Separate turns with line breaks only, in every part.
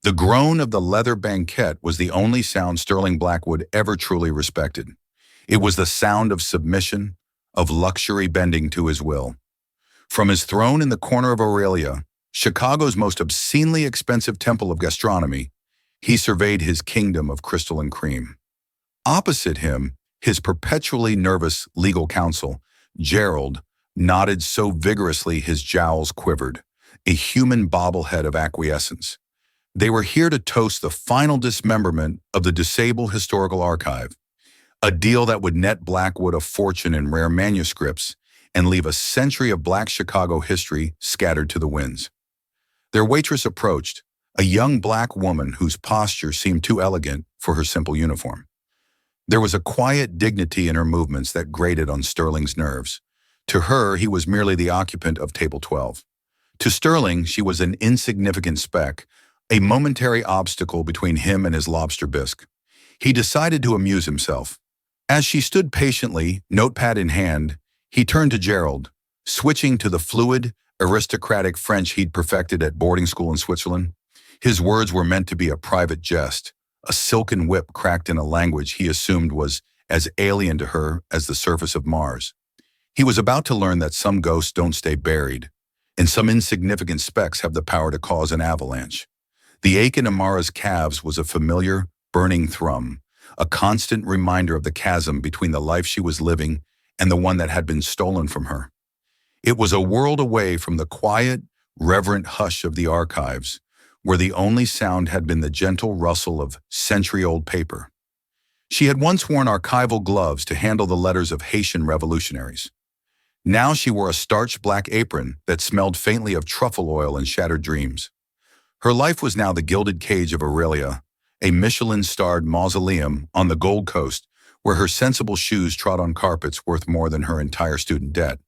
The groan of the leather banquette was the only sound Sterling Blackwood ever truly respected. It was the sound of submission, of luxury bending to his will. From his throne in the corner of Aurelia, Chicago's most obscenely expensive temple of gastronomy, he surveyed his kingdom of crystal and cream. Opposite him, his perpetually nervous legal counsel, Gerald, nodded so vigorously his jowls quivered, a human bobblehead of acquiescence. They were here to toast the final dismemberment of the Disable Historical Archive, a deal that would net Blackwood a fortune in rare manuscripts and leave a century of Black Chicago history scattered to the winds. Their waitress approached, a young Black woman whose posture seemed too elegant for her simple uniform. There was a quiet dignity in her movements that grated on Sterling's nerves. To her, he was merely the occupant of Table 12. To Sterling, she was an insignificant speck, a momentary obstacle between him and his lobster bisque. He decided to amuse himself. As she stood patiently, notepad in hand, he turned to Gerald, switching to the fluid, aristocratic French he'd perfected at boarding school in Switzerland. His words were meant to be a private jest, a silken whip cracked in a language he assumed was as alien to her as the surface of Mars. He was about to learn that some ghosts don't stay buried, and some insignificant specks have the power to cause an avalanche. The ache in Amara's calves was a familiar, burning thrum, a constant reminder of the chasm between the life she was living and the one that had been stolen from her. It was a world away from the quiet, reverent hush of the archives, where the only sound had been the gentle rustle of century-old paper. She had once worn archival gloves to handle the letters of Haitian revolutionaries. Now she wore a starched black apron that smelled faintly of truffle oil and shattered dreams. Her life was now the gilded cage of Aurelia, a Michelin-starred mausoleum on the Gold Coast where her sensible shoes trod on carpets worth more than her entire student debt.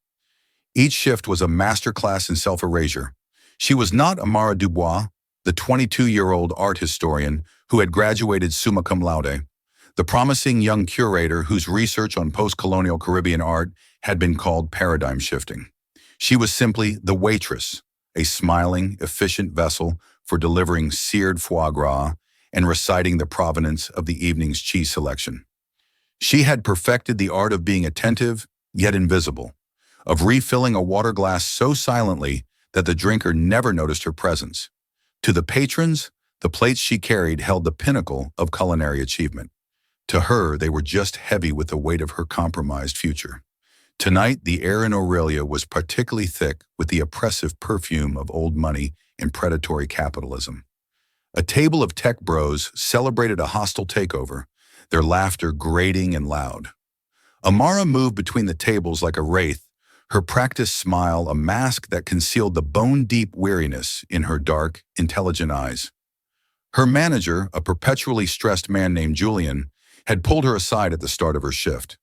Each shift was a masterclass in self-erasure. She was not Amara Dubois, the 22-year-old art historian who had graduated summa cum laude, the promising young curator whose research on post-colonial Caribbean art had been called paradigm shifting. She was simply the waitress, a smiling, efficient vessel for delivering seared foie gras and reciting the provenance of the evening's cheese selection. She had perfected the art of being attentive, yet invisible, of refilling a water glass so silently that the drinker never noticed her presence. To the patrons, the plates she carried held the pinnacle of culinary achievement. To her, they were just heavy with the weight of her compromised future. Tonight, the air in Aurelia was particularly thick with the oppressive perfume of old money and predatory capitalism. A table of tech bros celebrated a hostile takeover, their laughter grating and loud. Amara moved between the tables like a wraith, her practiced smile a mask that concealed the bone-deep weariness in her dark, intelligent eyes. Her manager, a perpetually stressed man named Julian, had pulled her aside at the start of her shift.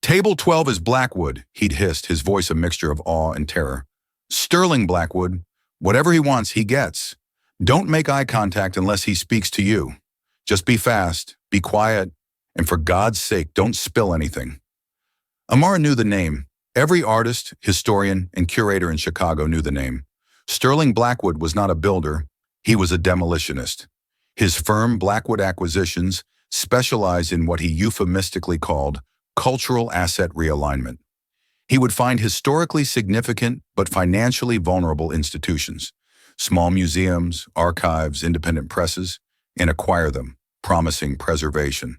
"Table 12 is Blackwood," he'd hissed, his voice a mixture of awe and terror. "Sterling Blackwood. Whatever he wants, he gets. Don't make eye contact unless he speaks to you. Just be fast, be quiet, and for God's sake, don't spill anything." Amara knew the name. Every artist, historian, and curator in Chicago knew the name. Sterling Blackwood was not a builder, he was a demolitionist. His firm, Blackwood Acquisitions, specialized in what he euphemistically called cultural asset realignment. He would find historically significant but financially vulnerable institutions, small museums, archives, independent presses, and acquire them, promising preservation.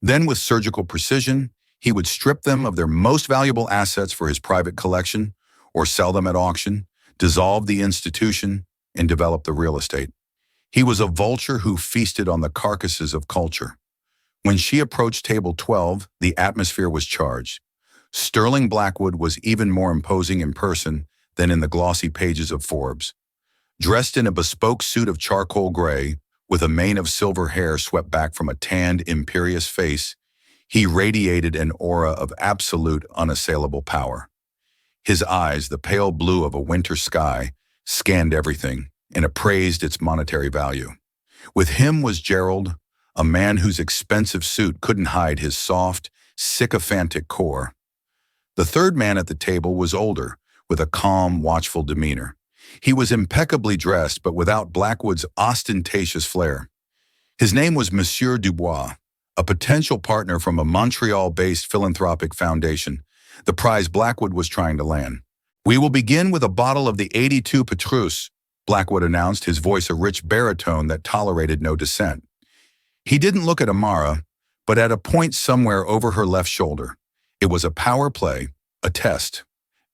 Then, with surgical precision, he would strip them of their most valuable assets for his private collection or sell them at auction, dissolve the institution, and develop the real estate. He was a vulture who feasted on the carcasses of culture. When she approached Table 12, the atmosphere was charged. Sterling Blackwood was even more imposing in person than in the glossy pages of Forbes. Dressed in a bespoke suit of charcoal gray, with a mane of silver hair swept back from a tanned, imperious face, he radiated an aura of absolute, unassailable power. His eyes, the pale blue of a winter sky, scanned everything and appraised its monetary value. With him was Gerald, a man whose expensive suit couldn't hide his soft, sycophantic core. The third man at the table was older, with a calm, watchful demeanor. He was impeccably dressed, but without Blackwood's ostentatious flair. His name was Monsieur Dubois, a potential partner from a Montreal-based philanthropic foundation, the prize Blackwood was trying to land. "We will begin with a bottle of the 82 Petrus," Blackwood announced, his voice a rich baritone that tolerated no dissent. He didn't look at Amara, but at a point somewhere over her left shoulder. It was a power play, a test.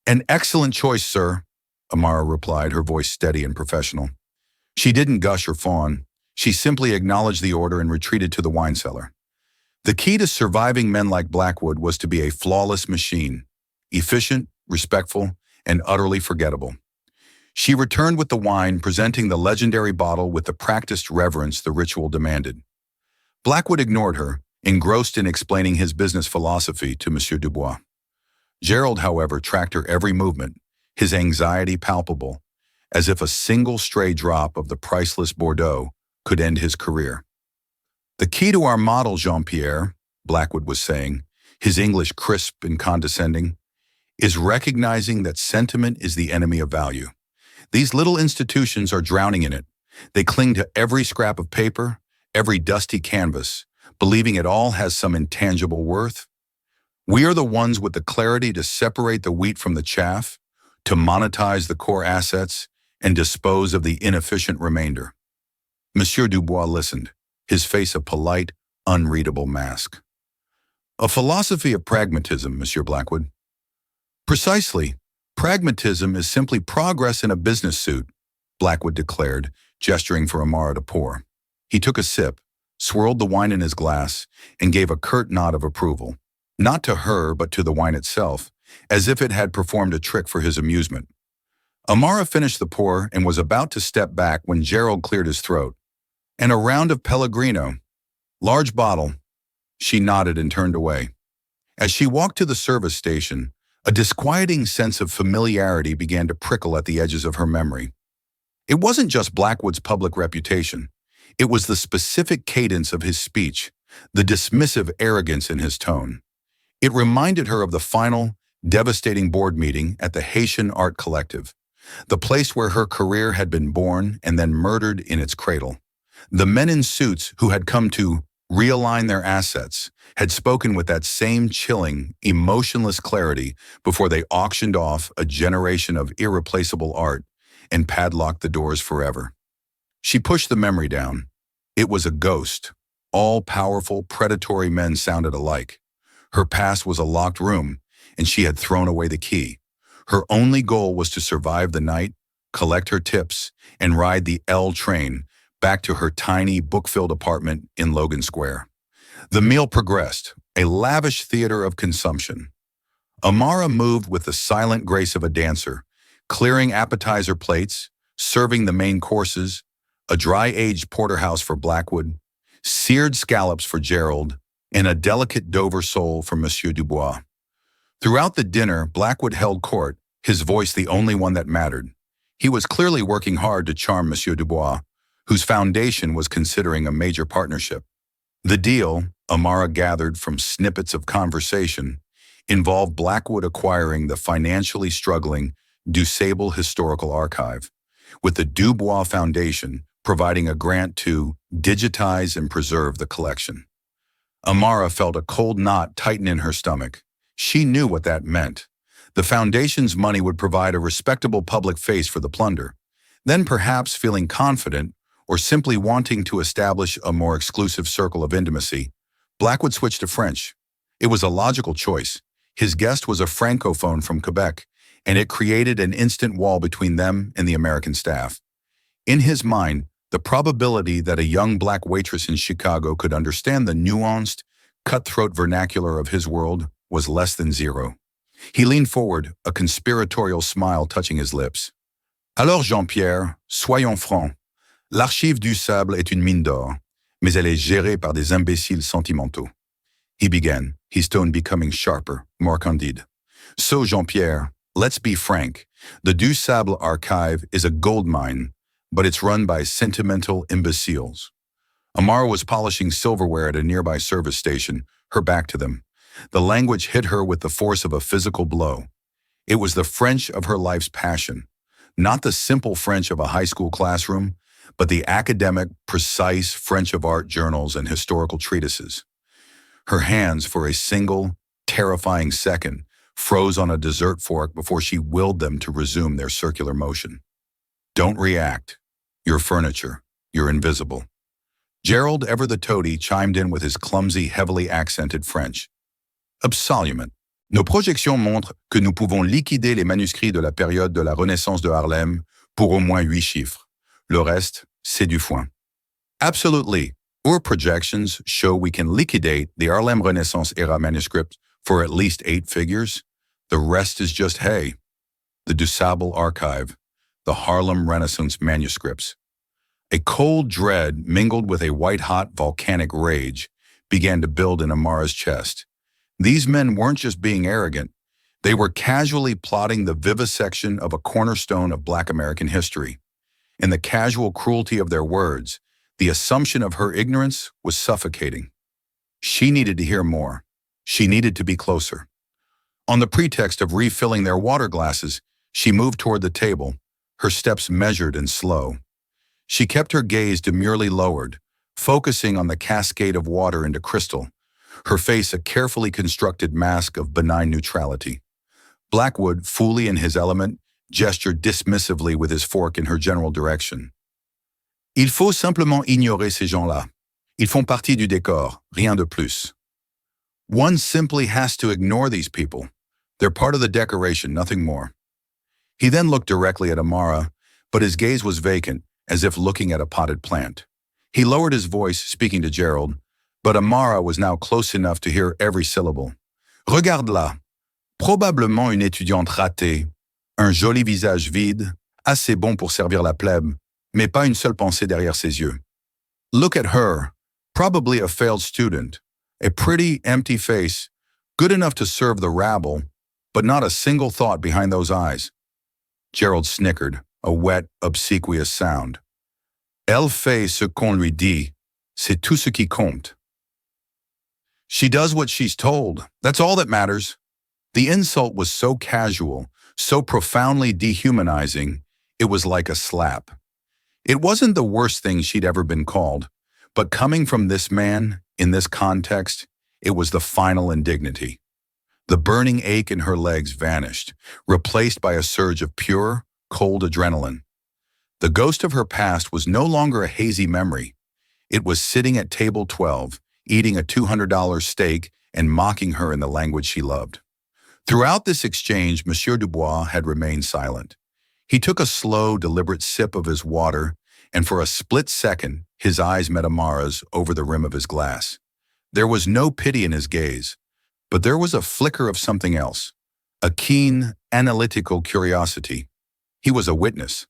"An excellent choice, sir," Amara replied, her voice steady and professional. She didn't gush or fawn. She simply acknowledged the order and retreated to the wine cellar. The key to surviving men like Blackwood was to be a flawless machine, efficient, respectful, and utterly forgettable. She returned with the wine, presenting the legendary bottle with the practiced reverence the ritual demanded. Blackwood ignored her, engrossed in explaining his business philosophy to Monsieur Dubois. Gerald, however, tracked her every movement, his anxiety palpable, as if a single stray drop of the priceless Bordeaux could end his career. "The key to our model, Jean-Pierre," Blackwood was saying, his English crisp and condescending, "is recognizing that sentiment is the enemy of value. These little institutions are drowning in it. They cling to every scrap of paper, every dusty canvas, believing it all has some intangible worth. We are the ones with the clarity to separate the wheat from the chaff, to monetize the core assets, and dispose of the inefficient remainder." Monsieur Dubois listened, his face a polite, unreadable mask. "A philosophy of pragmatism, Monsieur Blackwood." "Precisely. Pragmatism is simply progress in a business suit," Blackwood declared, gesturing for Amara to pour. He took a sip, swirled the wine in his glass, and gave a curt nod of approval, not to her but to the wine itself, as if it had performed a trick for his amusement. Amara finished the pour and was about to step back when Gerald cleared his throat. "And a round of Pellegrino. Large bottle." She nodded and turned away. As she walked to the service station, a disquieting sense of familiarity began to prickle at the edges of her memory. It wasn't just Blackwood's public reputation. It was the specific cadence of his speech, the dismissive arrogance in his tone. It reminded her of the final, devastating board meeting at the Haitian Art Collective, the place where her career had been born and then murdered in its cradle. The men in suits who had come to realign their assets had spoken with that same chilling, emotionless clarity before they auctioned off a generation of irreplaceable art and padlocked the doors forever. She pushed the memory down. It was a ghost. All powerful, predatory men sounded alike. Her past was a locked room, and she had thrown away the key. Her only goal was to survive the night, collect her tips, and ride the L train back to her tiny, book-filled apartment in Logan Square. The meal progressed, a lavish theater of consumption. Amara moved with the silent grace of a dancer, clearing appetizer plates, serving the main courses, a dry-aged porterhouse for Blackwood, seared scallops for Gerald, and a delicate Dover sole for Monsieur Dubois. Throughout the dinner, Blackwood held court, his voice the only one that mattered. He was clearly working hard to charm Monsieur Dubois, whose foundation was considering a major partnership. The deal, Amara gathered from snippets of conversation, involved Blackwood acquiring the financially struggling DuSable Historical Archive, with the Dubois Foundation providing a grant to digitize and preserve the collection. Amara felt a cold knot tighten in her stomach. She knew what that meant. The foundation's money would provide a respectable public face for the plunder. Then, perhaps feeling confident, or simply wanting to establish a more exclusive circle of intimacy, Blackwood switched to French. It was a logical choice. His guest was a francophone from Quebec, and it created an instant wall between them and the American staff. In his mind, the probability that a young black waitress in Chicago could understand the nuanced, cutthroat vernacular of his world was less than zero. He leaned forward, a conspiratorial smile touching his lips. "Alors, Jean-Pierre, soyons francs. L'archive du Sable est une mine d'or, mais elle est gérée par des imbéciles sentimentaux." He began, his tone becoming sharper, more candide. "So, Jean-Pierre, let's be frank. The Du Sable archive is a gold mine, but it's run by sentimental imbeciles." Amara was polishing silverware at a nearby service station, her back to them. The language hit her with the force of a physical blow. It was the French of her life's passion, Not the simple French of a high school classroom, but the academic, precise French of art journals and historical treatises. Her hands, for a single, terrifying second, froze on a dessert fork before she willed them to resume their circular motion. Don't react. You're furniture. You're invisible. Gerald, ever the toady, chimed in with his clumsy, heavily accented French. Absolument. Nos projections montrent que nous pouvons liquider les manuscrits de la période de la Renaissance de Harlem pour au moins 8 chiffres. Le reste, c'est du foin. Absolutely. Our projections show we can liquidate the Harlem Renaissance era manuscript for at least 8 figures. The rest is just hay. The DuSable archive, the Harlem Renaissance manuscripts. A cold dread mingled with a white-hot volcanic rage began to build in Amara's chest. These men weren't just being arrogant. They were casually plotting the vivisection of a cornerstone of Black American history. In the casual cruelty of their words, the assumption of her ignorance was suffocating. She needed to hear more. She needed to be closer. On the pretext of refilling their water glasses, she moved toward the table, her steps measured and slow. She kept her gaze demurely lowered, focusing on the cascade of water into crystal, her face a carefully constructed mask of benign neutrality. Blackwood, fully in his element, gestured dismissively with his fork in her general direction. Il faut simplement ignorer ces gens-là. Ils font partie du décor, rien de plus. One simply has to ignore these people. They're part of the decoration, nothing more. He then looked directly at Amara, but his gaze was vacant, as if looking at a potted plant. He lowered his voice, speaking to Gerald, but Amara was now close enough to hear every syllable. Regarde-la. Probablement une étudiante ratée. Un joli visage vide, assez bon pour servir la plèbe, mais pas une seule pensée derrière ses yeux. Look at her. Probably a failed student. A pretty, empty face, good enough to serve the rabble, but not a single thought behind those eyes. Gerald snickered, a wet, obsequious sound. Elle fait ce qu'on lui dit. C'est tout ce qui compte. She does what she's told. That's all that matters. The insult was so casual, so profoundly dehumanizing, it was like a slap. It wasn't the worst thing she'd ever been called, but coming from this man, in this context, it was the final indignity. The burning ache in her legs vanished, replaced by a surge of pure, cold adrenaline. The ghost of her past was no longer a hazy memory. It was sitting at table 12, eating a $200 steak and mocking her in the language she loved. Throughout this exchange, Monsieur Dubois had remained silent. He took a slow, deliberate sip of his water, and for a split second, his eyes met Amara's over the rim of his glass. There was no pity in his gaze, but there was a flicker of something else, a keen, analytical curiosity. He was a witness.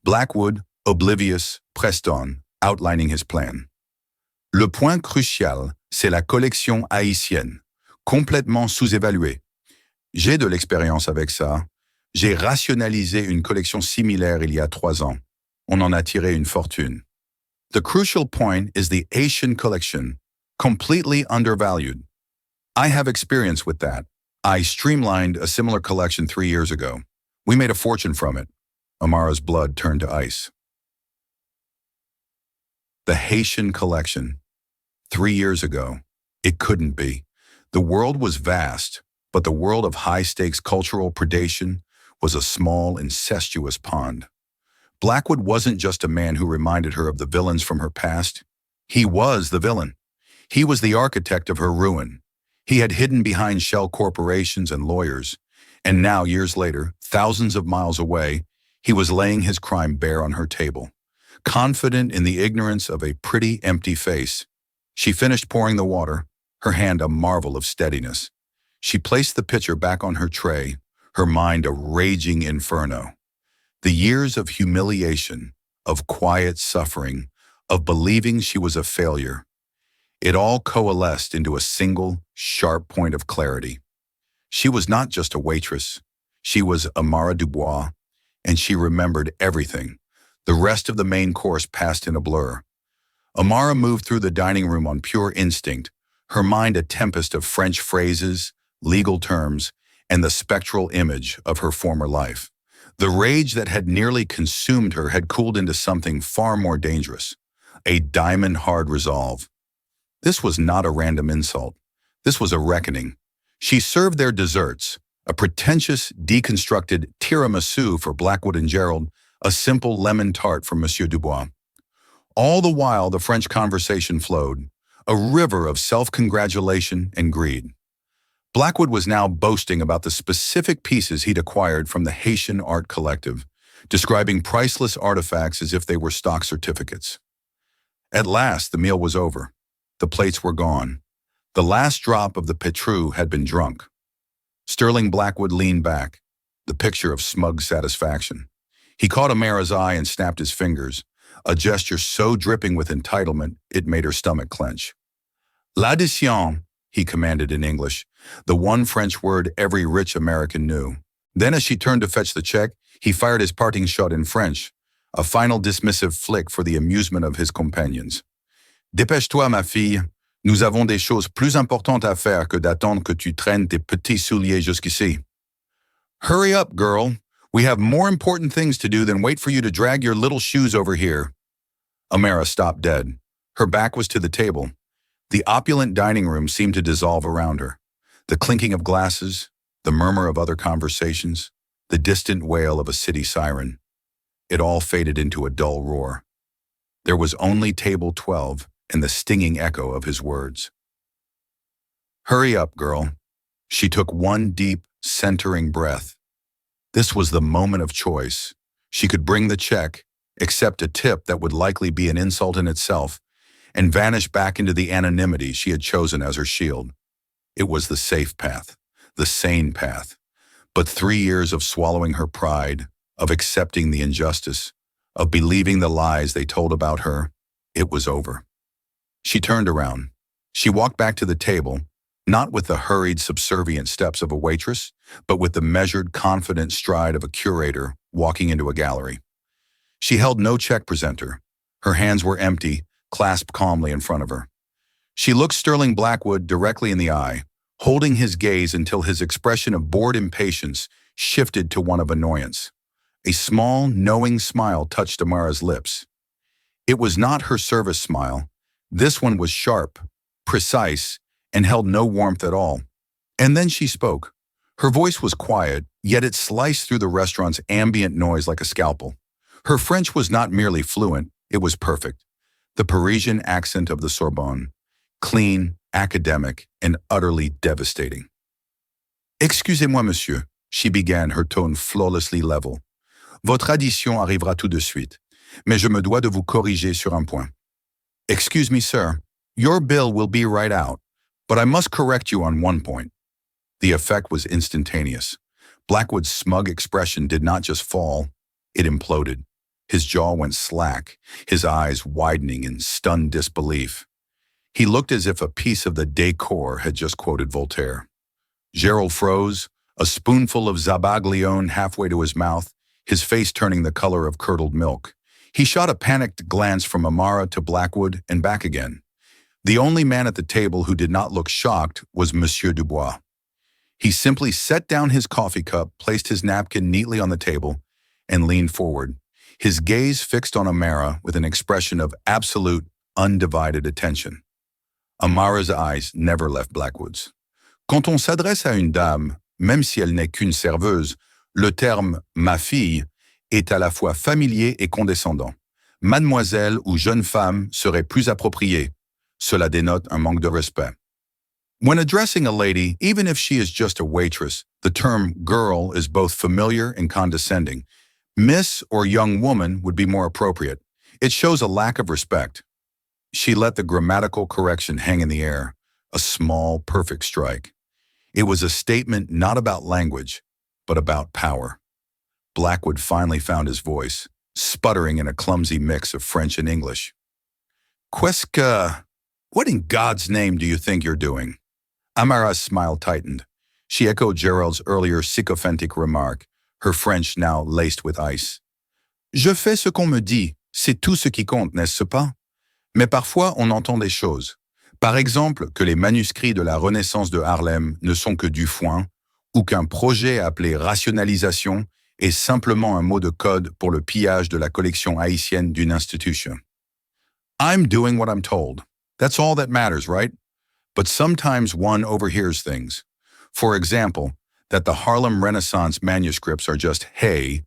Blackwood, oblivious, pressed on, outlining his plan. Le point crucial, c'est la collection haïtienne, complètement sous-évaluée. J'ai de l'expérience avec ça. J'ai rationalisé une collection similaire il y a 3 ans. On en a tiré une fortune. The crucial point is the Haitian collection, completely undervalued. I have experience with that. I streamlined a similar collection 3 years ago. We made a fortune from it. Amara's blood turned to ice. The Haitian collection. 3 years ago. It couldn't be. The world was vast, but the world of high-stakes cultural predation was a small, incestuous pond. Blackwood wasn't just a man who reminded her of the villains from her past. He was the villain. He was the architect of her ruin. He had hidden behind shell corporations and lawyers, and now, years later, thousands of miles away, he was laying his crime bare on her table. Confident in the ignorance of a pretty, empty face, she finished pouring the water, her hand a marvel of steadiness. She placed the pitcher back on her tray, her mind a raging inferno. The years of humiliation, of quiet suffering, of believing she was a failure, it all coalesced into a single, sharp point of clarity. She was not just a waitress. She was Amara Dubois, and she remembered everything. The rest of the main course passed in a blur. Amara moved through the dining room on pure instinct, her mind a tempest of French phrases, legal terms, and the spectral image of her former life. The rage that had nearly consumed her had cooled into something far more dangerous, a diamond-hard resolve. This was not a random insult. This was a reckoning. She served their desserts, a pretentious, deconstructed tiramisu for Blackwood and Gerald, a simple lemon tart for Monsieur Dubois. All the while, the French conversation flowed, a river of self-congratulation and greed. Blackwood was now boasting about the specific pieces he'd acquired from the Haitian Art Collective, describing priceless artifacts as if they were stock certificates. At last, the meal was over. The plates were gone. The last drop of the Petrus had been drunk. Sterling Blackwood leaned back, the picture of smug satisfaction. He caught Amara's eye and snapped his fingers, a gesture so dripping with entitlement it made her stomach clench. L'addition, he commanded in English, the one French word every rich American knew. Then as she turned to fetch the check, he fired his parting shot in French, a final dismissive flick for the amusement of his companions. Dépêche-toi, ma fille. Nous avons des choses plus importantes à faire que d'attendre que tu traînes tes petits souliers jusqu'ici. Hurry up, girl. We have more important things to do than wait for you to drag your little shoes over here. Amara stopped dead. Her back was to the table. The opulent dining room seemed to dissolve around her. The clinking of glasses, the murmur of other conversations, the distant wail of a city siren. It all faded into a dull roar. There was only table 12 and the stinging echo of his words. Hurry up, girl. She took one deep, centering breath. This was the moment of choice. She could bring the check, accept a tip that would likely be an insult in itself, and vanish back into the anonymity she had chosen as her shield. It was the safe path, the sane path. But 3 years of swallowing her pride, of accepting the injustice, of believing the lies they told about her, it was over. She turned around. She walked back to the table, not with the hurried, subservient steps of a waitress, but with the measured, confident stride of a curator walking into a gallery. She held no check presenter. Her hands were empty, clasped calmly in front of her. She looked Sterling Blackwood directly in the eye, holding his gaze until his expression of bored impatience shifted to one of annoyance. A small, knowing smile touched Amara's lips. It was not her service smile. This one was sharp, precise, and held no warmth at all. And then she spoke. Her voice was quiet, yet it sliced through the restaurant's ambient noise like a scalpel. Her French was not merely fluent, it was perfect. The Parisian accent of the Sorbonne, clean, academic, and utterly devastating. Excusez-moi, monsieur, she began, her tone flawlessly level. Votre addition arrivera tout de suite, mais je me dois de vous corriger sur un point. Excuse me, sir. Your bill will be right out, but I must correct you on one point. The effect was instantaneous. Blackwood's smug expression did not just fall, it imploded. His jaw went slack, his eyes widening in stunned disbelief. He looked as if a piece of the decor had just quoted Voltaire. Gerald froze, a spoonful of Zabaglione halfway to his mouth, his face turning the color of curdled milk. He shot a panicked glance from Amara to Blackwood and back again. The only man at the table who did not look shocked was Monsieur Dubois. He simply set down his coffee cup, placed his napkin neatly on the table, and leaned forward, his gaze fixed on Amara with an expression of absolute, undivided attention. Amara's eyes never left Blackwood's. Quand on s'adresse à une dame, même si elle n'est qu'une serveuse, le terme « ma fille » est à la fois familier et condescendant. Mademoiselle ou jeune femme serait plus approprié. Cela dénote un manque de respect. When addressing a lady, even if she is just a waitress, the term girl is both familiar and condescending. Miss or young woman would be more appropriate. It shows a lack of respect. She let the grammatical correction hang in the air, a small, perfect strike. It was a statement not about language, but about power. Blackwood finally found his voice, sputtering in a clumsy mix of French and English. Qu'est-ce que... What in God's name do you think you're doing? Amara's smile tightened. She echoed Gerald's earlier sycophantic remark, her French now laced with ice. Je fais ce qu'on me dit, c'est tout ce qui compte, n'est-ce pas? Mais parfois, on entend des choses. Par exemple, que les manuscrits de la Renaissance de Harlem ne sont que du foin, ou qu'un projet appelé rationalisation est simplement un mot de code pour le pillage de la collection haïtienne d'une institution. I'm doing what I'm told. That's all that matters, right? But sometimes one overhears things. For example, that the Harlem Renaissance manuscripts are just hay,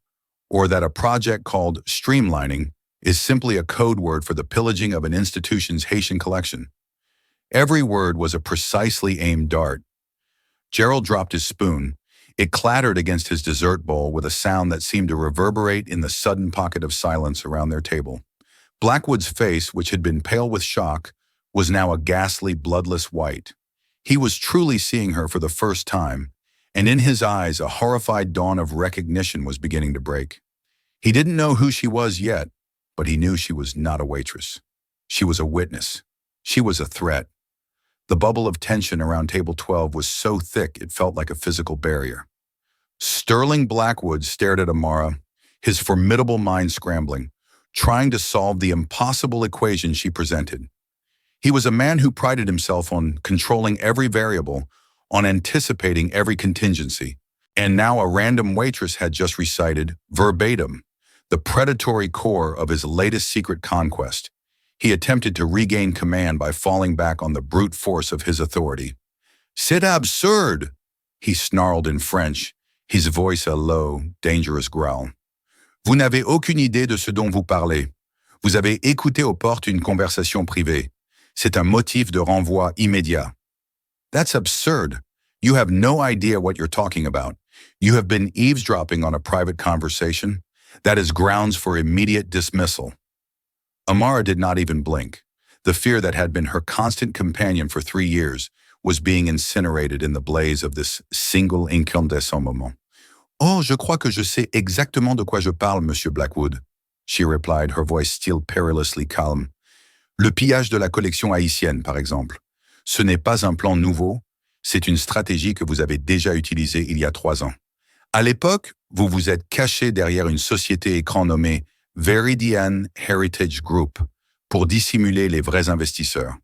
or that a project called streamlining is simply a code word for the pillaging of an institution's Haitian collection. Every word was a precisely aimed dart. Gerald dropped his spoon. It clattered against his dessert bowl with a sound that seemed to reverberate in the sudden pocket of silence around their table. Blackwood's face, which had been pale with shock, was now a ghastly, bloodless white. He was truly seeing her for the first time, and in his eyes a horrified dawn of recognition was beginning to break. He didn't know who she was yet, but he knew she was not a waitress. She was a witness. She was a threat. The bubble of tension around table 12 was so thick it felt like a physical barrier. Sterling Blackwood stared at Amara, his formidable mind scrambling, trying to solve the impossible equation she presented. He was a man who prided himself on controlling every variable, on anticipating every contingency. And now a random waitress had just recited, verbatim, the predatory core of his latest secret conquest. He attempted to regain command by falling back on the brute force of his authority. C'est absurde, he snarled in French, his voice a low, dangerous growl. Vous n'avez aucune idée de ce dont vous parlez. Vous avez écouté aux portes une conversation privée. C'est un motif de renvoi immédiat. That's absurd. You have no idea what you're talking about. You have been eavesdropping on a private conversation. That is grounds for immediate dismissal. Amara did not even blink. The fear that had been her constant companion for 3 years was being incinerated in the blaze of this single incandescent moment. Oh, je crois que je sais exactement de quoi je parle, Monsieur Blackwood, she replied, her voice still perilously calm. Le pillage de la collection haïtienne, par exemple. Ce n'est pas un plan nouveau, c'est une stratégie que vous avez déjà utilisée il y a 3 ans. À l'époque, vous vous êtes caché derrière une société écran nommée Veridian Heritage Group pour dissimuler les vrais investisseurs.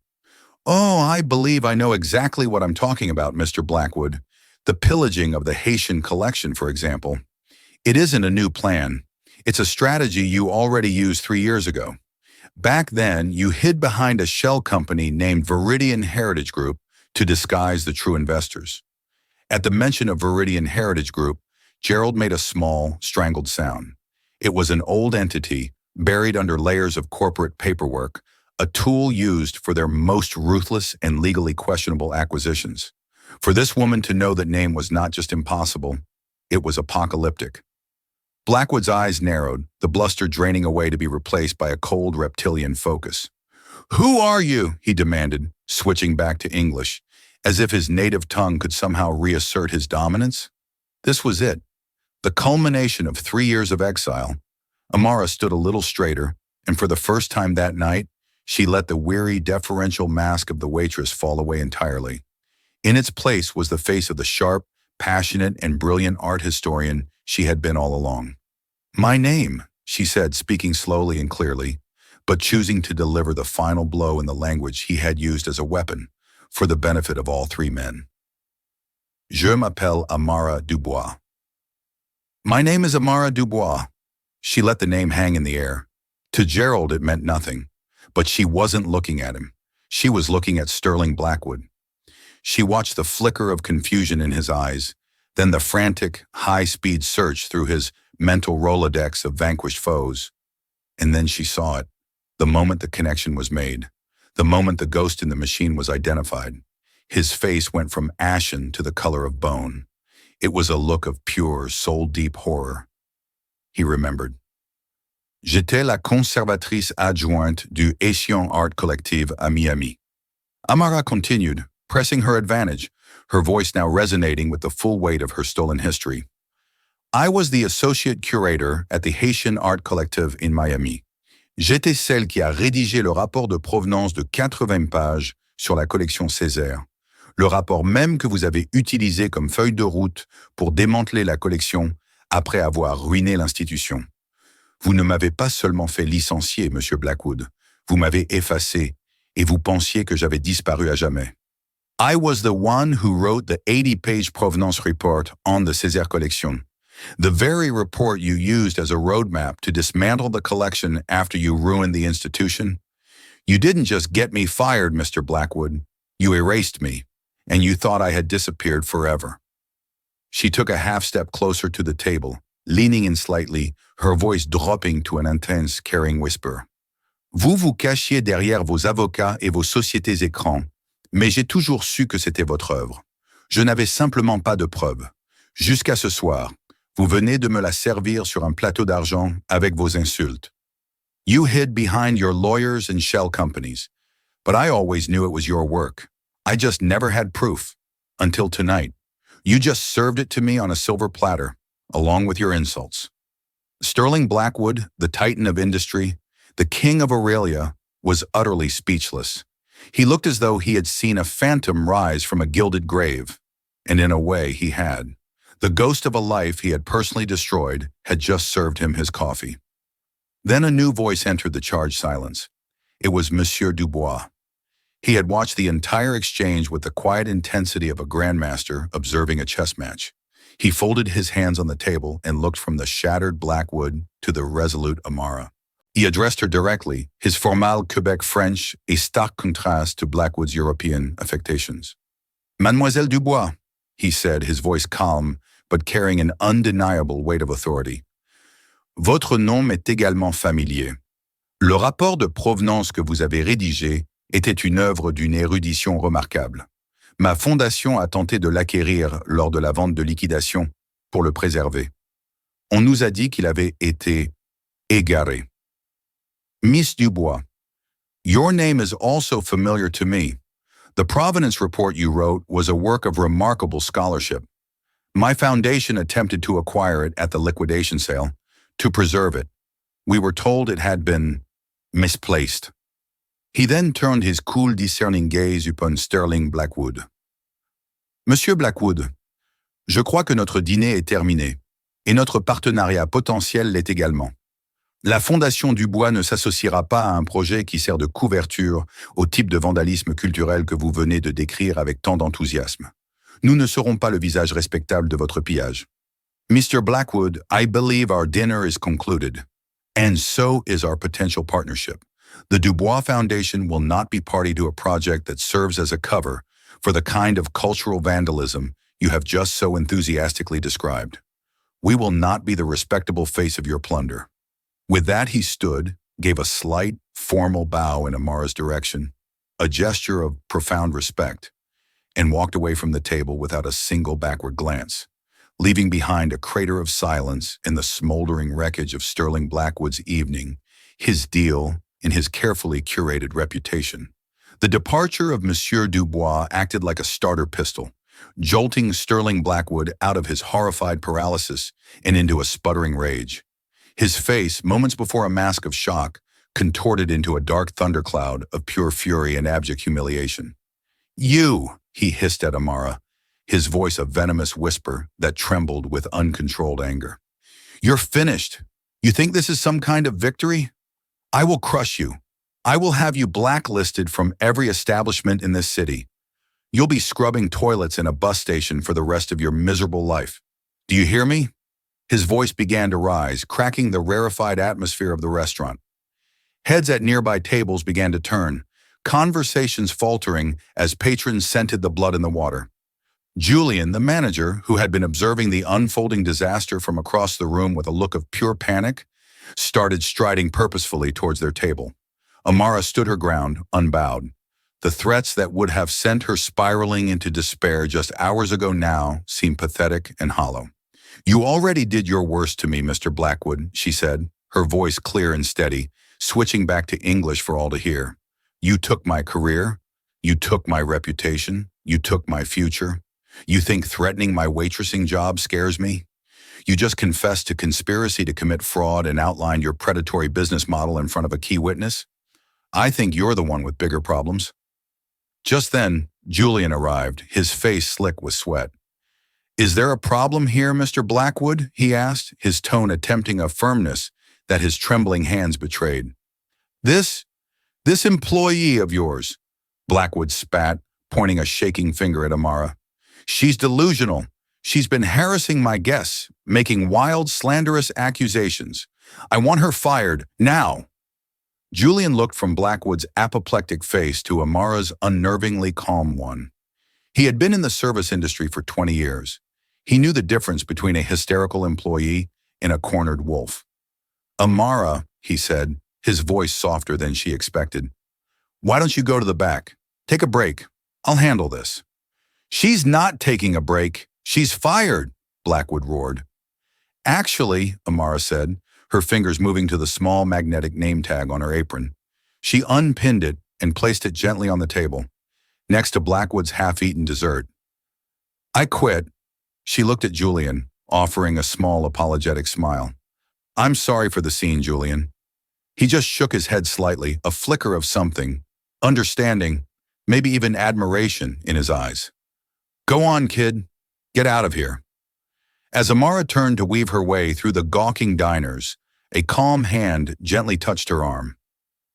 Oh, I believe I know exactly what I'm talking about, Mr. Blackwood. The pillaging of the Haitian collection, for example. It isn't a new plan. It's a strategy you already used 3 years ago. Back then, you hid behind a shell company named Veridian Heritage Group to disguise the true investors. At the mention of Veridian Heritage Group, Gerald made a small, strangled sound. It was an old entity, buried under layers of corporate paperwork, a tool used for their most ruthless and legally questionable acquisitions. For this woman to know that name was not just impossible, it was apocalyptic. Blackwood's eyes narrowed, the bluster draining away to be replaced by a cold reptilian focus. Who are you? He demanded, switching back to English, as if his native tongue could somehow reassert his dominance. This was it. The culmination of 3 years of exile. Amara stood a little straighter, and for the first time that night, she let the weary, deferential mask of the waitress fall away entirely. In its place was the face of the sharp, passionate, and brilliant art historian she had been all along. My name, she said, speaking slowly and clearly, but choosing to deliver the final blow in the language he had used as a weapon for the benefit of all 3 men. Je m'appelle Amara Dubois. My name is Amara Dubois. She let the name hang in the air. To Gerald, it meant nothing, but she wasn't looking at him. She was looking at Sterling Blackwood. She watched the flicker of confusion in his eyes, then the frantic, high-speed search through his mental Rolodex of vanquished foes. And then she saw it, the moment the connection was made, the moment the ghost in the machine was identified. His face went from ashen to the color of bone. It was a look of pure, soul-deep horror. He remembered. J'étais la conservatrice adjointe du Haitian Art Collective à Miami. Amara continued, pressing her advantage, her voice now resonating with the full weight of her stolen history. I was the associate curator at the Haitian Art Collective in Miami. J'étais celle qui a rédigé le rapport de provenance de 80 pages sur la collection Césaire, le rapport même que vous avez utilisé comme feuille de route pour démanteler la collection après avoir ruiné l'institution. Vous ne m'avez pas seulement fait licencier, Monsieur Blackwood, vous m'avez effacé et vous pensiez que j'avais disparu à jamais. I was the one who wrote the 80-page provenance report on the Césaire collection. The very report you used as a roadmap to dismantle the collection after you ruined the institution. You didn't just get me fired, Mr. Blackwood. You erased me, and you thought I had disappeared forever. She took a half-step closer to the table, leaning in slightly, her voice dropping to an intense, caring whisper. Vous vous cachiez derrière vos avocats et vos sociétés écrans, mais j'ai toujours su que c'était votre œuvre. Je n'avais simplement pas de preuves. Jusqu'à ce soir, vous venez de me la servir sur un plateau d'argent avec vos insultes. You hid behind your lawyers and shell companies, but I always knew it was your work. I just never had proof. Until tonight. You just served it to me on a silver platter, along with your insults. Sterling Blackwood, the titan of industry, the king of Aurelia, was utterly speechless. He looked as though he had seen a phantom rise from a gilded grave, and in a way he had. The ghost of a life he had personally destroyed had just served him his coffee. Then a new voice entered the charged silence. It was Monsieur Dubois. He had watched the entire exchange with the quiet intensity of a grandmaster observing a chess match. He folded his hands on the table and looked from the shattered Blackwood to the resolute Amara. He addressed her directly, his formal Quebec French a stark contrast to Blackwood's European affectations. Mademoiselle Dubois, he said, his voice calm, but carrying an undeniable weight of authority. Votre nom m'est également familier. Le rapport de provenance que vous avez rédigé était une œuvre d'une érudition remarquable. Ma fondation a tenté de l'acquérir lors de la vente de liquidation pour le préserver. On nous a dit qu'il avait été égaré. Miss Dubois, your name is also familiar to me. The provenance report you wrote was a work of remarkable scholarship. My foundation attempted to acquire it at the liquidation sale, to preserve it. We were told it had been misplaced. He then turned his cool, discerning gaze upon Sterling Blackwood. Monsieur Blackwood, je crois que notre dîner est terminé, et notre partenariat potentiel l'est également. La Fondation Dubois ne s'associera pas à un projet qui sert de couverture au type de vandalisme culturel que vous venez de décrire avec tant d'enthousiasme. Nous ne serons pas le visage respectable de votre pillage. Mr. Blackwood, I believe our dinner is concluded, and so is our potential partnership. The Dubois Foundation will not be party to a project that serves as a cover for the kind of cultural vandalism you have just so enthusiastically described. We will not be the respectable face of your plunder. With that, he stood, gave a slight, formal bow in Amara's direction, a gesture of profound respect, and walked away from the table without a single backward glance, leaving behind a crater of silence in the smoldering wreckage of Sterling Blackwood's evening, his deal, and his carefully curated reputation. The departure of Monsieur Dubois acted like a starter pistol, jolting Sterling Blackwood out of his horrified paralysis and into a sputtering rage. His face, moments before a mask of shock, contorted into a dark thundercloud of pure fury and abject humiliation. You, he hissed at Amara, his voice a venomous whisper that trembled with uncontrolled anger. You're finished. You think this is some kind of victory? I will crush you. I will have you blacklisted from every establishment in this city. You'll be scrubbing toilets in a bus station for the rest of your miserable life. Do you hear me? His voice began to rise, cracking the rarefied atmosphere of the restaurant. Heads at nearby tables began to turn, conversations faltering as patrons scented the blood in the water. Julian, the manager, who had been observing the unfolding disaster from across the room with a look of pure panic, started striding purposefully towards their table. Amara stood her ground, unbowed. The threats that would have sent her spiraling into despair just hours ago now seemed pathetic and hollow. You already did your worst to me, Mr. Blackwood, she said, her voice clear and steady, switching back to English for all to hear. You took my career. You took my reputation. You took my future. You think threatening my waitressing job scares me? You just confessed to conspiracy to commit fraud and outlined your predatory business model in front of a key witness? I think you're the one with bigger problems. Just then, Julian arrived, his face slick with sweat. Is there a problem here, Mr. Blackwood? He asked, his tone attempting a firmness that his trembling hands betrayed. This employee of yours, Blackwood spat, pointing a shaking finger at Amara. She's delusional. She's been harassing my guests, making wild, slanderous accusations. I want her fired, now." Julian looked from Blackwood's apoplectic face to Amara's unnervingly calm one. He had been in the service industry for 20 years. He knew the difference between a hysterical employee and a cornered wolf. "Amara," he said, his voice softer than she expected, "why don't you go to the back? Take a break. I'll handle this." "She's not taking a break. She's fired," Blackwood roared. "Actually," Amara said, her fingers moving to the small magnetic name tag on her apron. She unpinned it and placed it gently on the table, next to Blackwood's half-eaten dessert. "I quit." She looked at Julian, offering a small apologetic smile. "I'm sorry for the scene, Julian." He just shook his head slightly, a flicker of something, understanding, maybe even admiration in his eyes. "Go on, kid. Get out of here." As Amara turned to weave her way through the gawking diners, a calm hand gently touched her arm.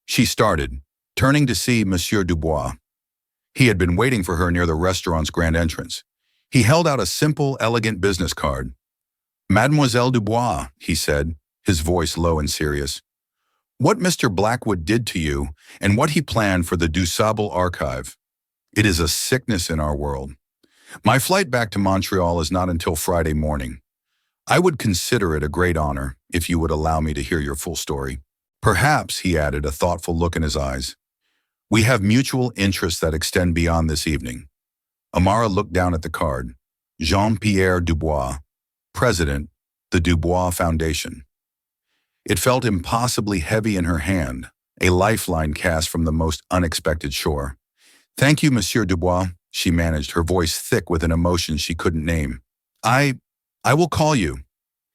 She started, turning to see Monsieur Dubois. He had been waiting for her near the restaurant's grand entrance. He held out a simple, elegant business card. "Mademoiselle Dubois," he said, his voice low and serious. "What Mr. Blackwood did to you and what he planned for the Dusable archive. It is a sickness in our world. My flight back to Montreal is not until Friday morning. I would consider it a great honor if you would allow me to hear your full story. Perhaps," he added, a thoughtful look in his eyes, "we have mutual interests that extend beyond this evening." Amara looked down at the card. Jean-Pierre Dubois, President, the Dubois Foundation. It felt impossibly heavy in her hand, a lifeline cast from the most unexpected shore. "Thank you, Monsieur Dubois," she managed, her voice thick with an emotion she couldn't name. I will call you."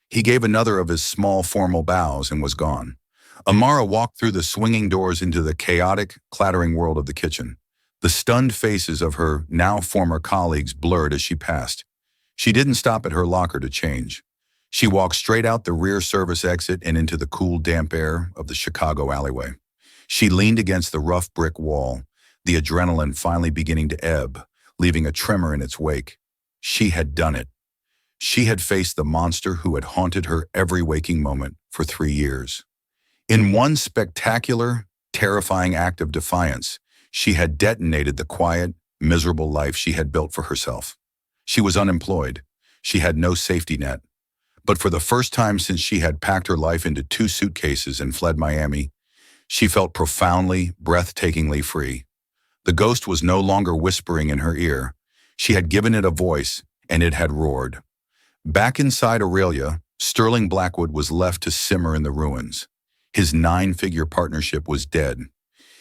He gave another of his small formal bows and was gone. Amara walked through the swinging doors into the chaotic, clattering world of the kitchen. The stunned faces of her now former colleagues blurred as she passed. She didn't stop at her locker to change. She walked straight out the rear service exit and into the cool, damp air of the Chicago alleyway. She leaned against the rough brick wall, the adrenaline finally beginning to ebb, leaving a tremor in its wake. She had done it. She had faced the monster who had haunted her every waking moment for 3 years. In one spectacular, terrifying act of defiance, she had detonated the quiet, miserable life she had built for herself. She was unemployed. She had no safety net. But for the first time since she had packed her life into 2 suitcases and fled Miami, she felt profoundly, breathtakingly free. The ghost was no longer whispering in her ear. She had given it a voice, and it had roared. Back inside Aurelia, Sterling Blackwood was left to simmer in the ruins. His 9-figure partnership was dead.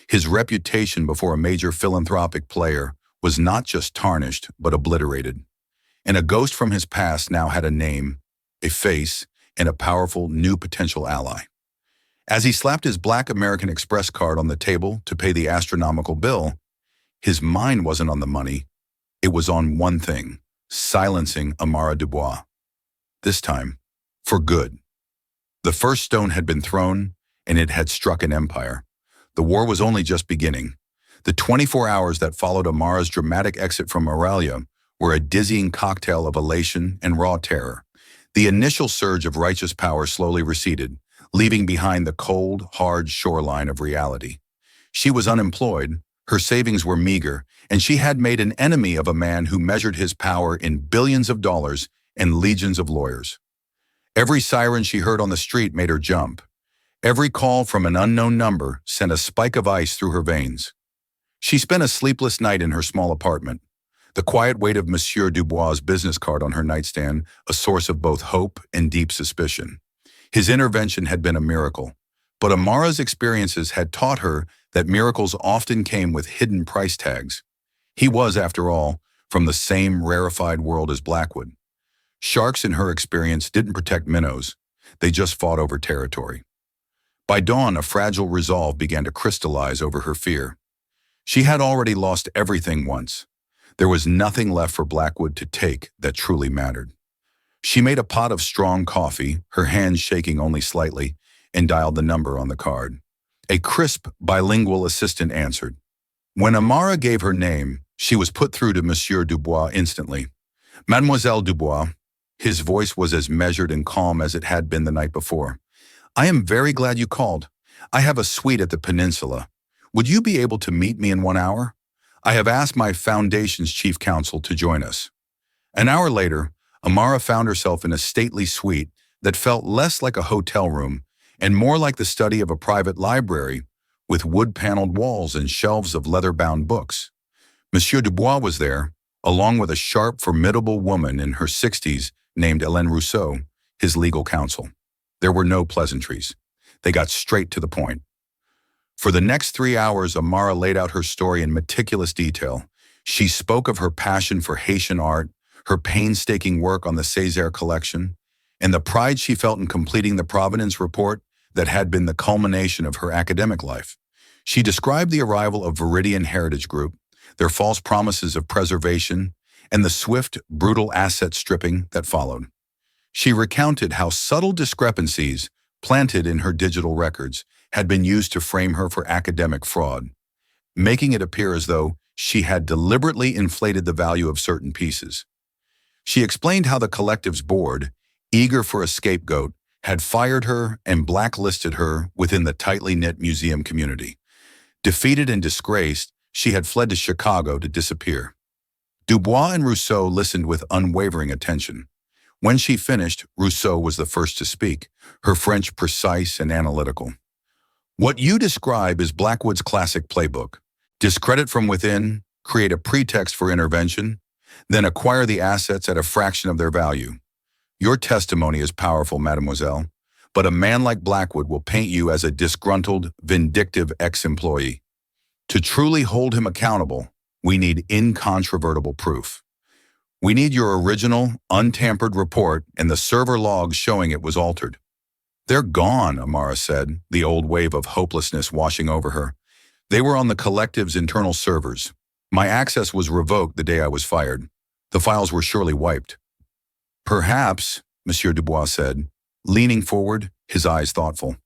His reputation before a major philanthropic player was not just tarnished, but obliterated. And a ghost from his past now had a name, a face, and a powerful new potential ally. As he slapped his Black American Express card on the table to pay the astronomical bill, his mind wasn't on the money. It was on one thing: silencing Amara Dubois. This time, for good. The first stone had been thrown, and it had struck an empire. The war was only just beginning. The 24 hours that followed Amara's dramatic exit from Aurelia were a dizzying cocktail of elation and raw terror. The initial surge of righteous power slowly receded, leaving behind the cold, hard shoreline of reality. She was unemployed, her savings were meager, and she had made an enemy of a man who measured his power in billions of dollars and legions of lawyers. Every siren she heard on the street made her jump. Every call from an unknown number sent a spike of ice through her veins. She spent a sleepless night in her small apartment, the quiet weight of Monsieur Dubois' business card on her nightstand a source of both hope and deep suspicion. His intervention had been a miracle, but Amara's experiences had taught her that miracles often came with hidden price tags. He was, after all, from the same rarefied world as Blackwood. Sharks, in her experience, didn't protect minnows. They just fought over territory. By dawn, a fragile resolve began to crystallize over her fear. She had already lost everything once. There was nothing left for Blackwood to take that truly mattered. She made a pot of strong coffee, her hands shaking only slightly, and dialed the number on the card. A crisp, bilingual assistant answered. When Amara gave her name, she was put through to Monsieur Dubois instantly. Mademoiselle Dubois, his voice was as measured and calm as it had been the night before. I am very glad you called. I have a suite at the Peninsula. Would you be able to meet me in 1 hour? I have asked my foundation's chief counsel to join us. An hour later, Amara found herself in a stately suite that felt less like a hotel room and more like the study of a private library with wood-paneled walls and shelves of leather-bound books. Monsieur Dubois was there, along with a sharp, formidable woman in her 60s named Hélène Rousseau, his legal counsel. There were no pleasantries. They got straight to the point. For the next 3 hours, Amara laid out her story in meticulous detail. She spoke of her passion for Haitian art, her painstaking work on the Césaire collection, and the pride she felt in completing the Provenance report that had been the culmination of her academic life. She described the arrival of Viridian Heritage Group, their false promises of preservation, and the swift, brutal asset stripping that followed. She recounted how subtle discrepancies planted in her digital records had been used to frame her for academic fraud, making it appear as though she had deliberately inflated the value of certain pieces. She explained how the collective's board, eager for a scapegoat, had fired her and blacklisted her within the tightly knit museum community. Defeated and disgraced, she had fled to Chicago to disappear. Dubois and Rousseau listened with unwavering attention. When she finished, Rousseau was the first to speak, her French precise and analytical. What you describe is Blackwood's classic playbook. Discredit from within, create a pretext for intervention, then acquire the assets at a fraction of their value. Your testimony is powerful, mademoiselle, but a man like Blackwood will paint you as a disgruntled, vindictive ex-employee. To truly hold him accountable, we need incontrovertible proof. We need your original, untampered report and the server logs showing it was altered. They're gone, Amara said, the old wave of hopelessness washing over her. They were on the collective's internal servers. My access was revoked the day I was fired. The files were surely wiped. Perhaps, Monsieur Dubois said, leaning forward, his eyes thoughtful.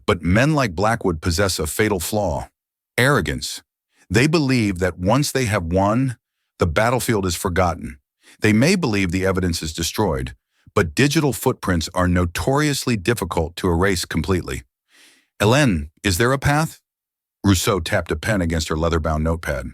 But men like Blackwood possess a fatal flaw: arrogance. They believe that once they have won, the battlefield is forgotten. They may believe the evidence is destroyed, but digital footprints are notoriously difficult to erase completely. Hélène, is there a path? Rousseau tapped a pen against her leather-bound notepad.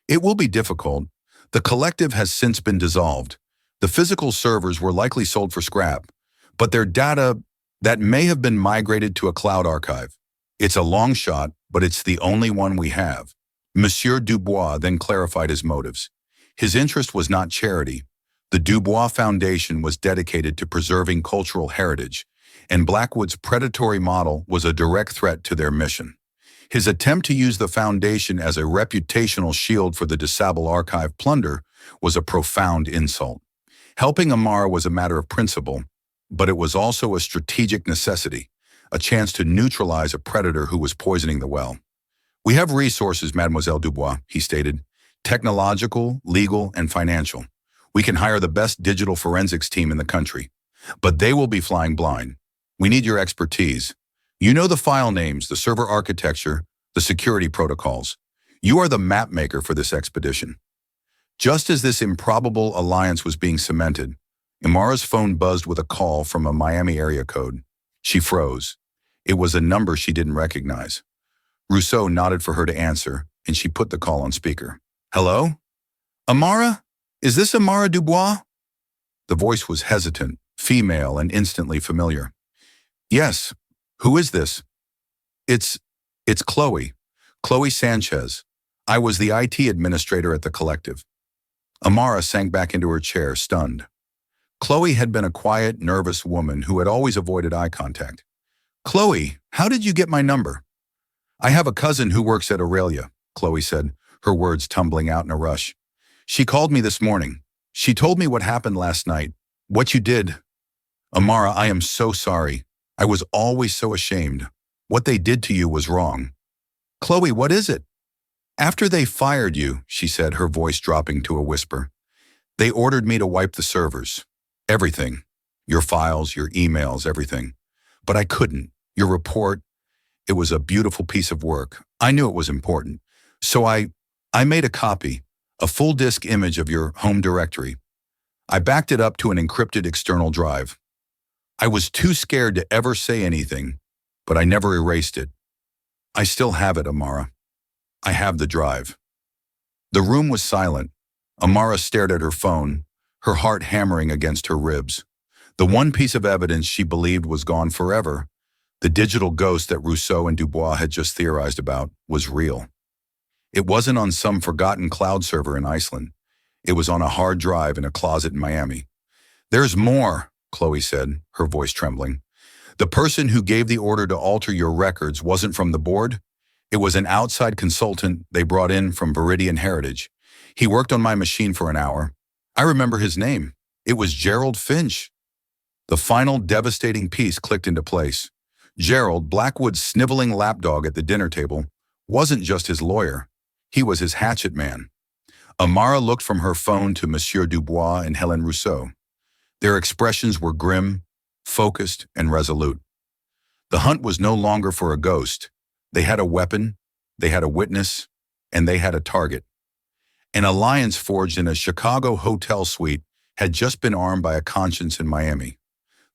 It will be difficult. The collective has since been dissolved. The physical servers were likely sold for scrap, but their data that may have been migrated to a cloud archive. It's a long shot, but it's the only one we have. Monsieur Dubois then clarified his motives. His interest was not charity. The Dubois Foundation was dedicated to preserving cultural heritage, and Blackwood's predatory model was a direct threat to their mission. His attempt to use the foundation as a reputational shield for the DeSable archive plunder was a profound insult. Helping Amara was a matter of principle, but it was also a strategic necessity, a chance to neutralize a predator who was poisoning the well. We have resources, Mademoiselle Dubois, he stated, technological, legal, and financial. We can hire the best digital forensics team in the country, but they will be flying blind. We need your expertise. You know the file names, the server architecture, the security protocols. You are the map maker for this expedition. Just as this improbable alliance was being cemented, Amara's phone buzzed with a call from a Miami area code. She froze. It was a number she didn't recognize. Rousseau nodded for her to answer, and she put the call on speaker. Hello? Amara? Is this Amara Dubois? The voice was hesitant, female, and instantly familiar. Yes. Who is this? It's Chloe. Chloe Sanchez. I was the IT administrator at the collective. Amara sank back into her chair, stunned. Chloe had been a quiet, nervous woman who had always avoided eye contact. Chloe, how did you get my number? I have a cousin who works at Aurelia, Chloe said, her words tumbling out in a rush. She called me this morning. She told me what happened last night, what you did. Amara, I am so sorry. I was always so ashamed. What they did to you was wrong. Chloe, what is it? After they fired you, she said, her voice dropping to a whisper, they ordered me to wipe the servers. Everything. Your files, your emails, everything. But I couldn't. Your report, it was a beautiful piece of work. I knew it was important. So I made a copy, a full disk image of your home directory. I backed it up to an encrypted external drive. I was too scared to ever say anything, but I never erased it. I still have it, Amara. I have the drive. The room was silent. Amara stared at her phone, her heart hammering against her ribs. The one piece of evidence she believed was gone forever, the digital ghost that Rousseau and Dubois had just theorized about, was real. It wasn't on some forgotten cloud server in Iceland. It was on a hard drive in a closet in Miami. "There's more," Chloe said, her voice trembling. "The person who gave the order to alter your records wasn't from the board. It was an outside consultant they brought in from Viridian Heritage. He worked on my machine for an hour. I remember his name. It was Gerald Finch." The final devastating piece clicked into place. Gerald, Blackwood's sniveling lapdog at the dinner table, wasn't just his lawyer. He was his hatchet man. Amara looked from her phone to Monsieur Dubois and Hélène Rousseau. Their expressions were grim, focused, and resolute. The hunt was no longer for a ghost. They had a weapon, they had a witness, and they had a target. An alliance forged in a Chicago hotel suite had just been armed by a conscience in Miami.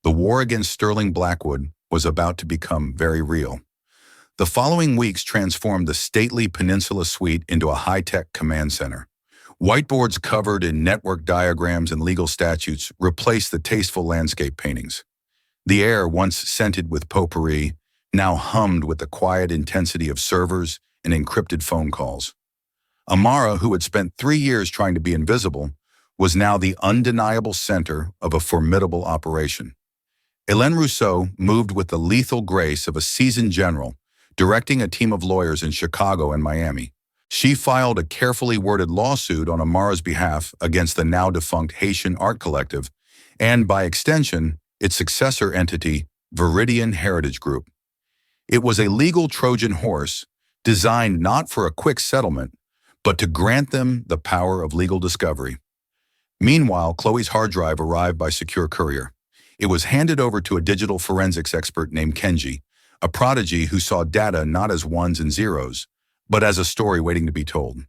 The war against Sterling Blackwood was about to become very real. The following weeks transformed the stately Peninsula Suite into a high-tech command center. Whiteboards covered in network diagrams and legal statutes replaced the tasteful landscape paintings. The air, once scented with potpourri, now hummed with the quiet intensity of servers and encrypted phone calls. Amara, who had spent 3 years trying to be invisible, was now the undeniable center of a formidable operation. Hélène Rousseau moved with the lethal grace of a seasoned general, directing a team of lawyers in Chicago and Miami. She filed a carefully worded lawsuit on Amara's behalf against the now-defunct Haitian Art Collective and, by extension, its successor entity, Viridian Heritage Group. It was a legal Trojan horse designed not for a quick settlement, but to grant them the power of legal discovery. Meanwhile, Chloe's hard drive arrived by secure courier. It was handed over to a digital forensics expert named Kenji, a prodigy who saw data not as ones and zeros, but as a story waiting to be told.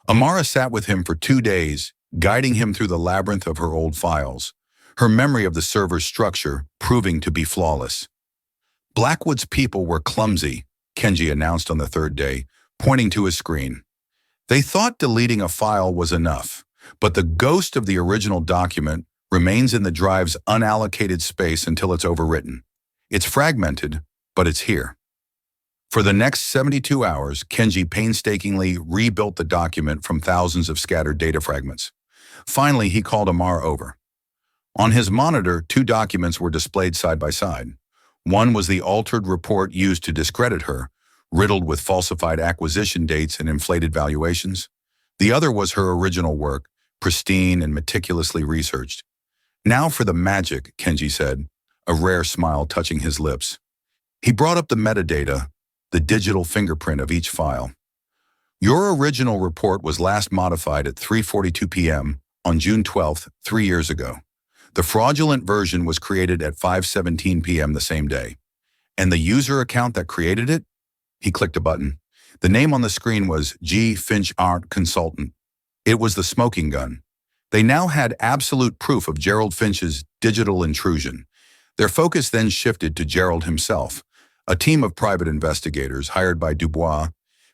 Amara sat with him for 2 days, guiding him through the labyrinth of her old files, her memory of the server's structure proving to be flawless. Blackwood's people were clumsy, Kenji announced on the 3rd day, pointing to his screen. They thought deleting a file was enough, but the ghost of the original document remains in the drive's unallocated space until it's overwritten. It's fragmented, but it's here. For the next 72 hours, Kenji painstakingly rebuilt the document from thousands of scattered data fragments. Finally, he called Amara over. On his monitor, 2 documents were displayed side by side. One was the altered report used to discredit her, riddled with falsified acquisition dates and inflated valuations. The other was her original work, pristine and meticulously researched. "Now for the magic," Kenji said, a rare smile touching his lips. He brought up the metadata, the digital fingerprint of each file. "Your original report was last modified at 3:42 p.m. on June 12th, 3 years ago. The fraudulent version was created at 5:17 p.m. the same day. And the user account that created it?" He clicked a button. The name on the screen was G. Finch Art Consultant. It was the smoking gun. They now had absolute proof of Gerald Finch's digital intrusion. Their focus then shifted to Gerald himself. A team of private investigators, hired by Dubois,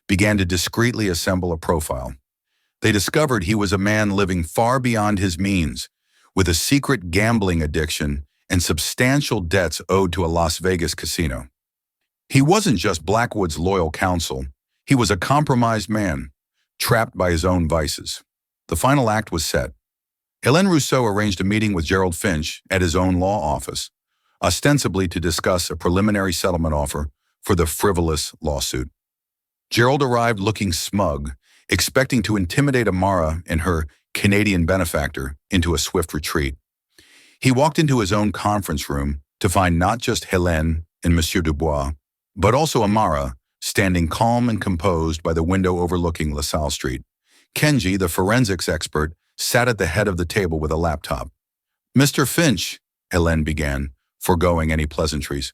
began to discreetly assemble a profile. They discovered he was a man living far beyond his means, with a secret gambling addiction and substantial debts owed to a Las Vegas casino. He wasn't just Blackwood's loyal counsel. He was a compromised man, trapped by his own vices. The final act was set. Hélène Rousseau arranged a meeting with Gerald Finch at his own law office, ostensibly to discuss a preliminary settlement offer for the frivolous lawsuit. Gerald arrived looking smug, expecting to intimidate Amara and her Canadian benefactor into a swift retreat. He walked into his own conference room to find not just Hélène and Monsieur Dubois, but also Amara, standing calm and composed by the window overlooking LaSalle Street. Kenji, the forensics expert, sat at the head of the table with a laptop. "Mr. Finch," Hélène began, foregoing any pleasantries,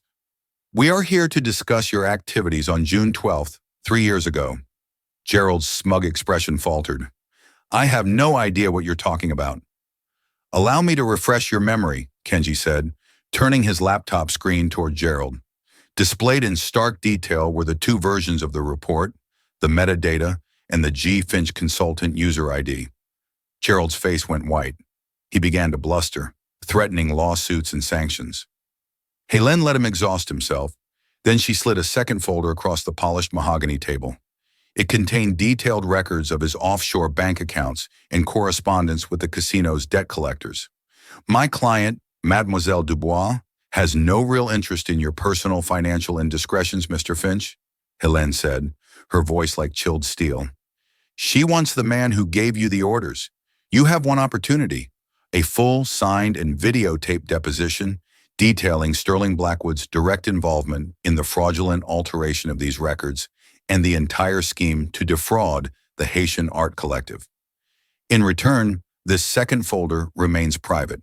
"we are here to discuss your activities on June 12th, 3 years ago." Gerald's smug expression faltered. "I have no idea what you're talking about." Allow me to refresh your memory, Kenji said, turning his laptop screen toward Gerald. Displayed in stark detail were the two versions of the report, the metadata, and the G. Finch consultant user ID. Gerald's face went white. He began to bluster, threatening lawsuits and sanctions. Hélène let him exhaust himself. Then she slid a second folder across the polished mahogany table. It contained detailed records of his offshore bank accounts and correspondence with the casino's debt collectors. My client, Mademoiselle Dubois, has no real interest in your personal financial indiscretions, Mr. Finch, Hélène said, her voice like chilled steel. She wants the man who gave you the orders. You have one opportunity, a full, signed, and videotaped deposition detailing Sterling Blackwood's direct involvement in the fraudulent alteration of these records and the entire scheme to defraud the Haitian Art Collective. In return, this second folder remains private.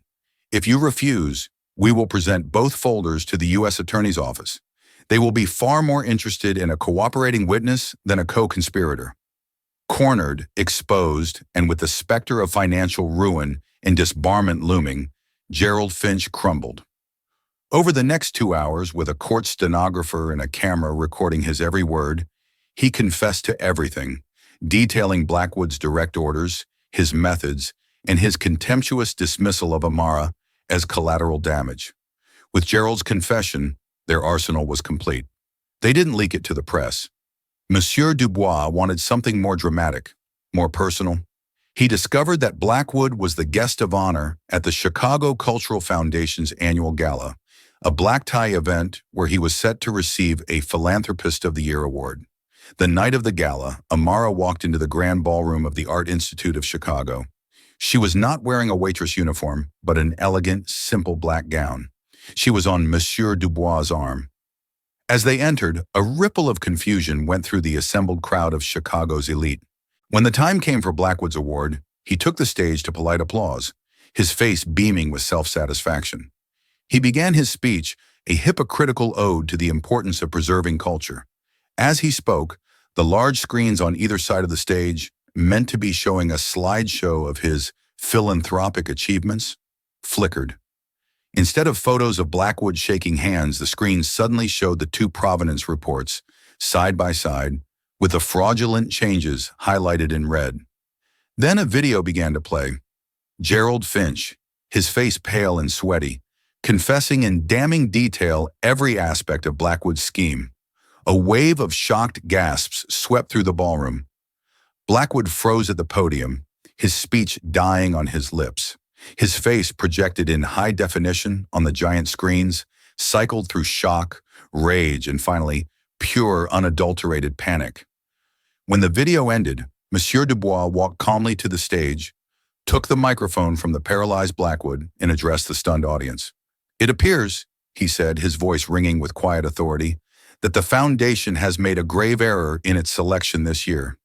If you refuse, we will present both folders to the U.S. Attorney's Office. They will be far more interested in a cooperating witness than a co-conspirator. Cornered, exposed, and with the specter of financial ruin and disbarment looming, Gerald Finch crumbled. Over the next 2 hours, with a court stenographer and a camera recording his every word, he confessed to everything, detailing Blackwood's direct orders, his methods, and his contemptuous dismissal of Amara as collateral damage. With Gerald's confession, their arsenal was complete. They didn't leak it to the press. Monsieur Dubois wanted something more dramatic, more personal. He discovered that Blackwood was the guest of honor at the Chicago Cultural Foundation's annual gala, a black tie event where he was set to receive a Philanthropist of the Year award. The night of the gala, Amara walked into the grand ballroom of the Art Institute of Chicago. She was not wearing a waitress uniform, but an elegant, simple black gown. She was on Monsieur Dubois' arm. As they entered, a ripple of confusion went through the assembled crowd of Chicago's elite. When the time came for Blackwood's award, he took the stage to polite applause, his face beaming with self-satisfaction. He began his speech, a hypocritical ode to the importance of preserving culture. As he spoke, the large screens on either side of the stage, meant to be showing a slideshow of his philanthropic achievements, flickered. Instead of photos of Blackwood shaking hands, the screen suddenly showed the two provenance reports, side by side, with the fraudulent changes highlighted in red. Then a video began to play. Gerald Finch, his face pale and sweaty, confessing in damning detail every aspect of Blackwood's scheme. A wave of shocked gasps swept through the ballroom. Blackwood froze at the podium, his speech dying on his lips. His face, projected in high definition on the giant screens, cycled through shock, rage, and finally, pure, unadulterated panic. When the video ended, Monsieur Dubois walked calmly to the stage, took the microphone from the paralyzed Blackwood, and addressed the stunned audience. "It appears," he said, his voice ringing with quiet authority, "that the Foundation has made a grave error in its selection this year.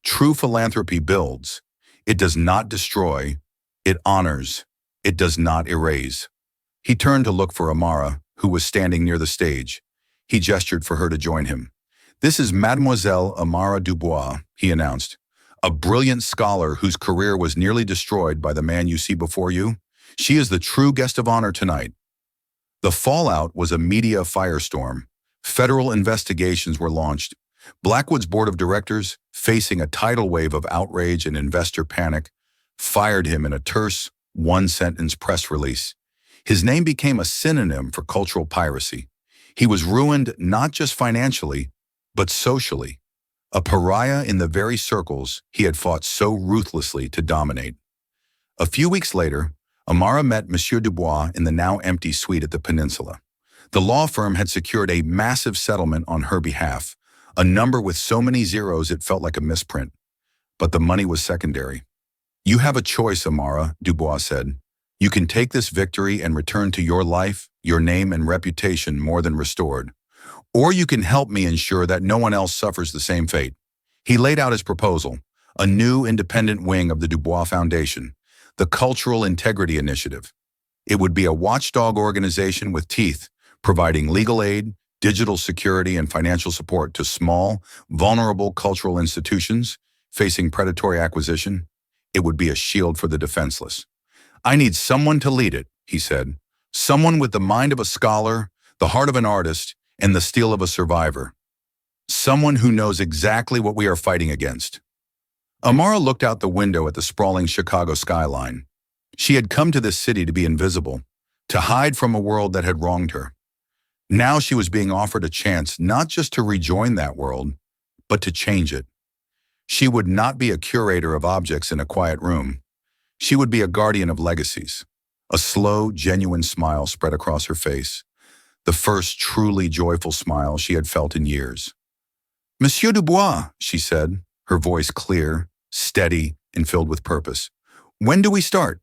True philanthropy builds. It does not destroy. It honors. It does not erase." He turned to look for Amara, who was standing near the stage. He gestured for her to join him. "This is Mademoiselle Amara Dubois," he announced, "a brilliant scholar whose career was nearly destroyed by the man you see before you. She is the true guest of honor tonight." The fallout was a media firestorm. Federal investigations were launched. Blackwood's board of directors, facing a tidal wave of outrage and investor panic, fired him in a terse, one-sentence press release. His name became a synonym for cultural piracy. He was ruined not just financially, but socially, a pariah in the very circles he had fought so ruthlessly to dominate. A few weeks later, Amara met Monsieur Dubois in the now empty suite at the Peninsula. The law firm had secured a massive settlement on her behalf, a number with so many zeros it felt like a misprint. But the money was secondary. "You have a choice, Amara," Dubois said. "You can take this victory and return to your life, your name and reputation more than restored. Or you can help me ensure that no one else suffers the same fate." He laid out his proposal, a new independent wing of the Dubois Foundation, the Cultural Integrity Initiative. It would be a watchdog organization with teeth, providing legal aid, digital security, and financial support to small, vulnerable cultural institutions facing predatory acquisition. It would be a shield for the defenseless. I need someone to lead it, he said. Someone with the mind of a scholar, the heart of an artist, and the steel of a survivor. Someone who knows exactly what we are fighting against. Amara looked out the window at the sprawling Chicago skyline. She had come to this city to be invisible, to hide from a world that had wronged her. Now she was being offered a chance not just to rejoin that world, but to change it. She would not be a curator of objects in a quiet room. She would be a guardian of legacies. A slow, genuine smile spread across her face, the first truly joyful smile she had felt in years. Monsieur Dubois, she said, her voice clear, steady, and filled with purpose. When do we start?